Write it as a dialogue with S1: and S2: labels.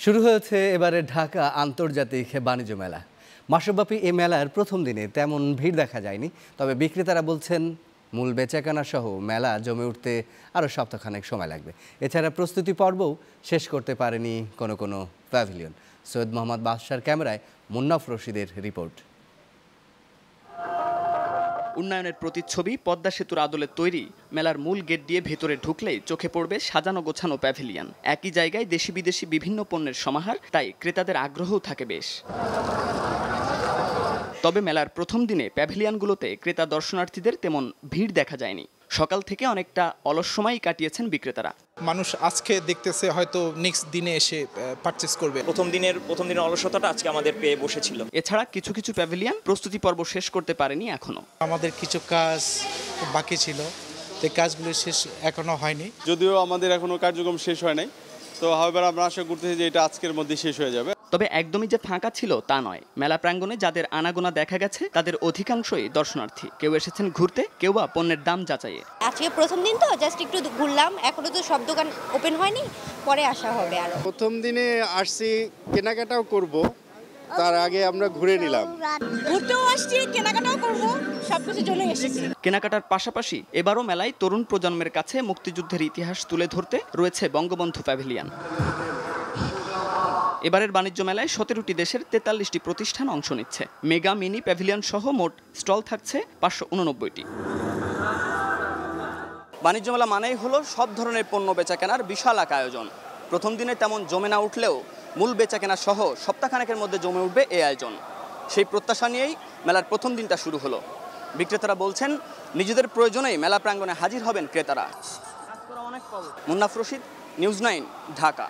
S1: শুরু হয়েছে এবারে ঢাকা আন্তর্জাতিক বাণিজ্য মেলা। মাসব্যাপী এই মেলার প্রথম দিনে তেমন ভিড় দেখা যায়নি, তবে বিক্রেতারা বলছেন মূল বেচাকেনা সহ মেলা জমে উঠতে আরও সপ্তাহখানেক সময় লাগবে। এছাড়া প্রস্তুতি পর্বও শেষ করতে পারেনি কোনো প্যাভিলিয়ন। সৈয়দ মোহাম্মদ বাদশার ক্যামেরায় মুন্নাফ রশিদের রিপোর্ট।
S2: উন্নয়নের প্রতিচ্ছবি পদ্মা সেতুর আদলে তৈরি মেলার মূল গেট দিয়ে ভেতরে ঢুকলেই চোখে পড়বে সাজানো গোছানো প্যাভিলিয়ন। একই জায়গায় দেশি বিদেশি বিভিন্ন পণ্যের সমাহার, তাই ক্রেতাদের আগ্রহও থাকে বেশ। তবে মেলার প্রথম দিনে প্যাভিলিয়নগুলোতে ক্রেতা দর্শনার্থীদের তেমন ভিড় দেখা যায়নি। সকাল থেকে অনেকটা অলস সময়ই কাটিয়েছেন বিক্রেতারা।
S3: মানুষ আজকে দেখতেছে, হয়তো নেক্সট দিনে এসে পারচেজ করবে।
S4: প্রথম দিনের অলসতাটা আজকে আমাদের পেয়ে বসেছিল।
S2: এছাড়া কিছু প্যাভিলিয়ন প্রস্তুতি পর্ব শেষ করতে পারেনি এখনো।
S5: আমাদের কিছু কাজ বাকি ছিল, তো কাজগুলো শেষ এখনো হয়নি।
S6: যদিও আমাদের এখনো কার্যক্রম শেষ হয় নাই, তো হাওয়ার আমরা আশা করতেছি যে এটা আজকের মধ্যে শেষ হয়ে যাবে।
S2: তবে একদমই যে ফাঁকা ছিল তা নয়। মেলা প্রাঙ্গণে যাদের আনাগোনা দেখা গেছে তাদের অধিকাংশই দর্শনার্থী। কেউ এসেছেন ঘুরতে, কেউ বা পণ্যের দাম যাচাইয়ে।
S7: আজকে প্রথম দিন তো জাস্ট একটু ঘুরলাম, এখনো তো সব দোকান ওপেন হয়নি, পরে আসা হবে আরো।
S8: প্রথম দিনে আসছি, কেনাকাটাও করব, তার আগে আমরা ঘুরে নিলাম।
S7: ঘুরতেও আসছি, কেনাকাটাও করব, সবকিছু চলে এসেছি।
S2: কেনাকাটার পাশাপাশি এবারও মেলায় তরুণ প্রজন্মের কাছে মুক্তিযুদ্ধের ইতিহাস তুলে ধরতে রয়েছে বঙ্গবন্ধু প্যাভিলিয়ন। এবারের বাণিজ্য মেলায় 17টি দেশের 43টি প্রতিষ্ঠান অংশ নিচ্ছে। মেগা মিনি প্যাভিলিয়ন সহ মোট স্টল থাকছে 589টি। বাণিজ্য মেলা মানেই হলো সব ধরনের পণ্য বেচাকেনার বিশাল এক আয়োজন। প্রথম দিনে তেমন জমে না উঠলেও মূল বেচাকেনা সহ সপ্তাহখানেকের মধ্যে জমে উঠবে এই আয়োজন। সেই প্রত্যাশা নিয়েই মেলার প্রথম দিনটা শুরু হলো। বিক্রেতারা বলছেন নিজেদের প্রয়োজনেই মেলা প্রাঙ্গণে হাজির হবেন ক্রেতারা। মুন্নাফ রশিদ, নিউজ 9, ঢাকা।